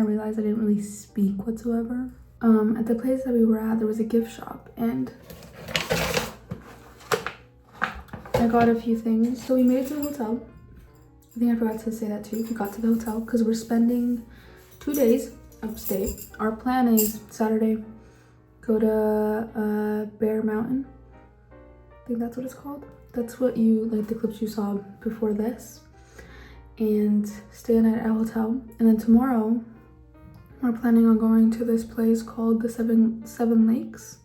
realized I didn't really speak whatsoever. At the place that we were at, there was a gift shop, and I got a few things. So we made it to the hotel. I think I forgot to say that too. We got to the hotel because we're spending 2 days upstate. Our plan is Saturday, go to Bear Mountain. I think that's what it's called. That's what you, like the clips you saw before this. And stay a night at a hotel. And then tomorrow, we're planning on going to this place called the Seven Lakes.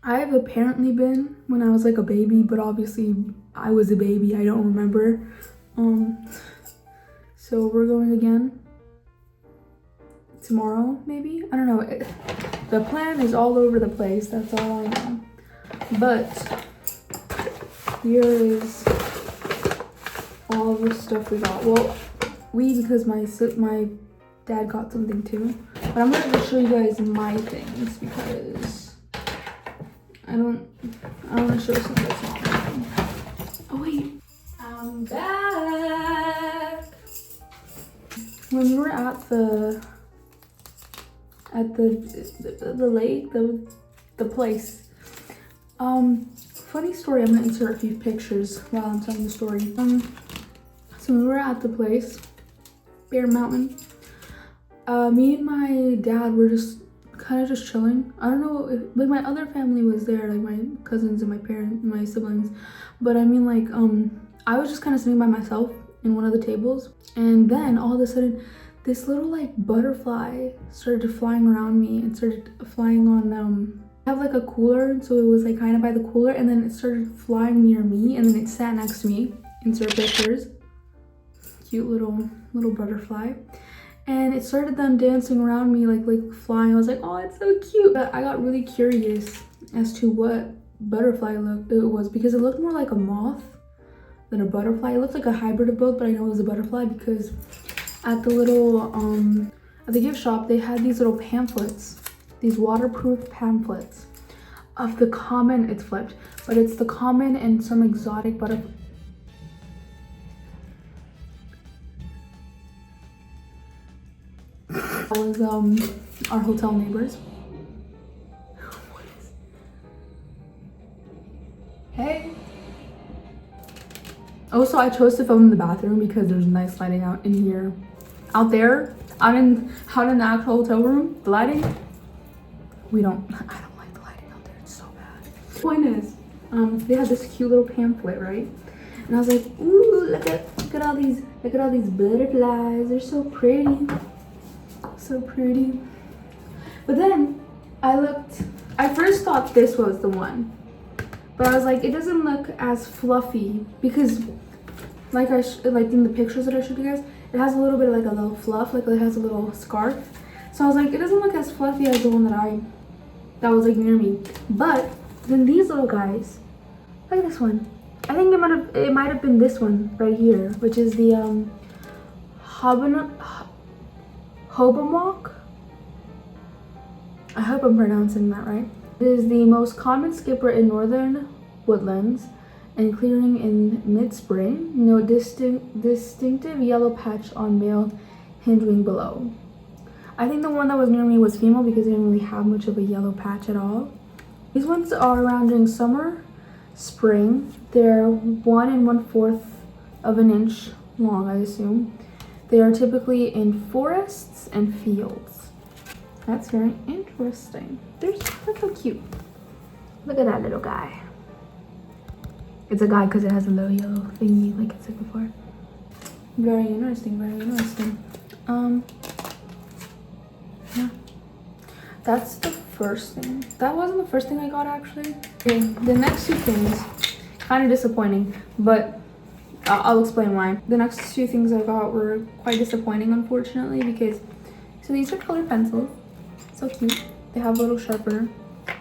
I've apparently been when I was like a baby, but obviously I was a baby, I don't remember. So we're going again tomorrow, maybe? I don't know. The plan is all over the place, that's all I know. But here is all the stuff we got. Well, because my dad got something too. But I'm gonna just show you guys my things because I don't want to show something that's not mine. Oh wait, I'm back. When we were at the lake, the place. Funny story. I'm gonna insert a few pictures while I'm telling the story. So we were at the place, Bear Mountain. Me and my dad were just kind of just chilling. I don't know if like my other family was there, like my cousins and my siblings, but I mean like I was just kind of sitting by myself in one of the tables, and then all of a sudden this little like butterfly started flying around me and started flying on I have like a cooler, so it was like kind of by the cooler, and then it started flying near me, and then it sat next to me. Insert pictures. Cute little butterfly. And it started then dancing around me like flying. I was like, oh, it's so cute. But I got really curious as to what butterfly it was because it looked more like a moth than a butterfly. It looked like a hybrid of both, but I know it was a butterfly because at the little at the gift shop they had these little pamphlets, these waterproof pamphlets of the common. It's flipped, but it's the common and some exotic butterfly. That was our hotel neighbors. Hey. Also, I chose to film in the bathroom because there's nice lighting out in here. Out there, out in the actual hotel room, the lighting. I don't like the lighting out there. It's so bad. The point is, they had this cute little pamphlet, right? And I was like, ooh, look at all these butterflies. They're so pretty. So pretty. But then I first thought this was the one, but I was like, it doesn't look as fluffy because like in the pictures that I showed you guys, it has a little bit of like a little fluff, like it has a little scarf. So I was like, it doesn't look as fluffy as the one that was like near me. But then these little guys, look at this one. I think it might have been this one right here, which is the Hobomok. I hope I'm pronouncing that right. It is the most common skipper in northern woodlands and clearing in mid-spring. No distinctive yellow patch on male hindwing below. I think the one that was near me was female because it didn't really have much of a yellow patch at all. These ones are around during summer, spring. They're 1 1/4 of an inch long, I assume. They are typically in forests and fields. That's very interesting. Look how cute. Look at that little guy. It's a guy because it has a little yellow thingy like I said before. Very interesting, very interesting. Yeah. That's the first thing. That wasn't the first thing I got actually. Okay, the next two things, kind of disappointing, but I'll explain why. The next two things I got were quite disappointing, unfortunately, because so these are colored pencils. So cute. They have a little sharpener.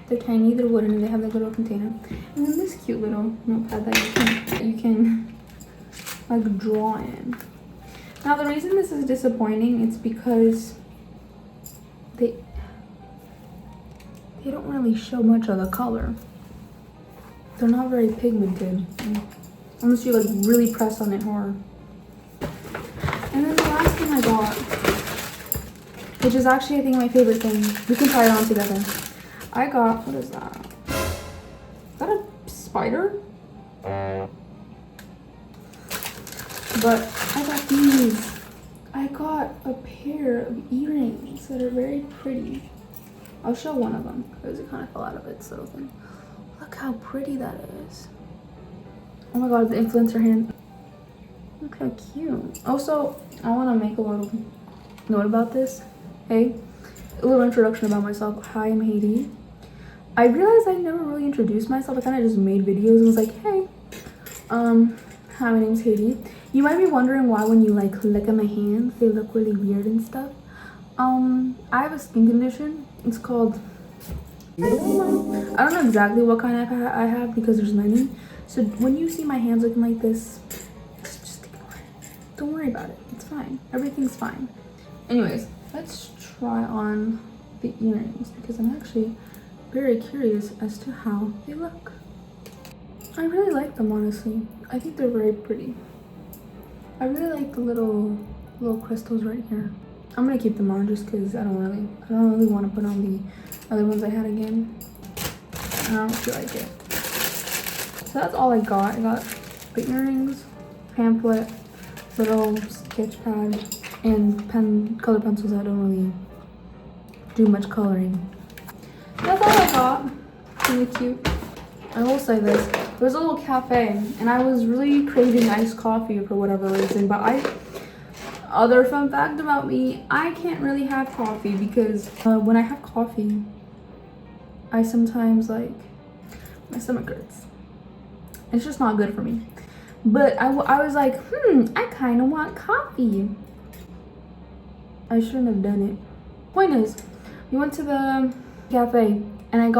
They're tiny, they're wooden, and they have like a little container. And then this cute little notepad that you can like draw in. Now the reason this is disappointing is because they don't really show much of the color. They're not very pigmented. Unless you like really press on it hard. And then the last thing I got which is actually, I think, my favorite thing. We can try it on together. I got, what is that? Is that a spider? But I got these. I got a pair of earrings that are very pretty. I'll show one of them because it kind of fell out of its little thing. Look how pretty that is. Oh my god, the influencer hand. Look how cute. Also, I want to make a little note about this. Hey, a little introduction about myself. Hi, I'm Heidi. I realized I never really introduced myself. I kind of just made videos and was like, hey, hi, my name's Heidi. You might be wondering why when you like look at my hands, they look really weird and stuff. I have a skin condition. It's called, I don't know exactly what kind I have because there's many. So when you see my hands looking like this, just ignore it. Don't worry about it. It's fine. Everything's fine. Anyways, let's try on the earrings because I'm actually very curious as to how they look. I really like them, honestly. I think they're very pretty. I really like the little crystals right here. I'm gonna keep them on just because I don't really want to put on the other ones I had again. I don't feel like it. So that's all I got. I got the earrings, pamphlet, little sketch pad, and color pencils. I don't really do much coloring. That's all I got. Really cute. I will say this. There was a little cafe and I was really craving iced coffee for whatever reason, but other fun fact about me, I can't really have coffee because when I have coffee, I sometimes like, my stomach hurts. It's just not good for me. But I was like, I kind of want coffee. I shouldn't have done it. Point is, we went to the cafe and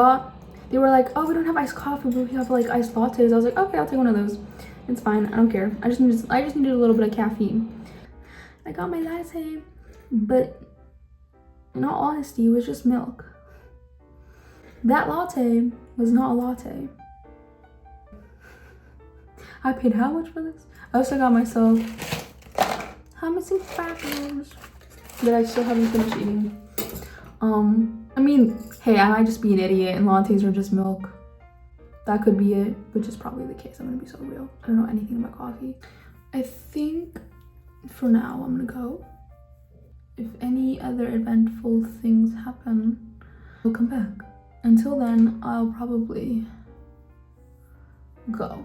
they were like, oh, we don't have iced coffee, but we have like iced lattes. I was like, okay, I'll take one of those. It's fine, I don't care. I just needed a little bit of caffeine. I got my latte, but in all honesty, it was just milk. That latte was not a latte. I paid how much for this? I also got myself hummus and crackers that I still haven't finished eating. I mean, hey, I might just be an idiot and lattes are just milk. That could be it, which is probably the case. I'm gonna be so real. I don't know anything about coffee. I think for now I'm gonna go. If any other eventful things happen, I'll come back. Until then, I'll probably go.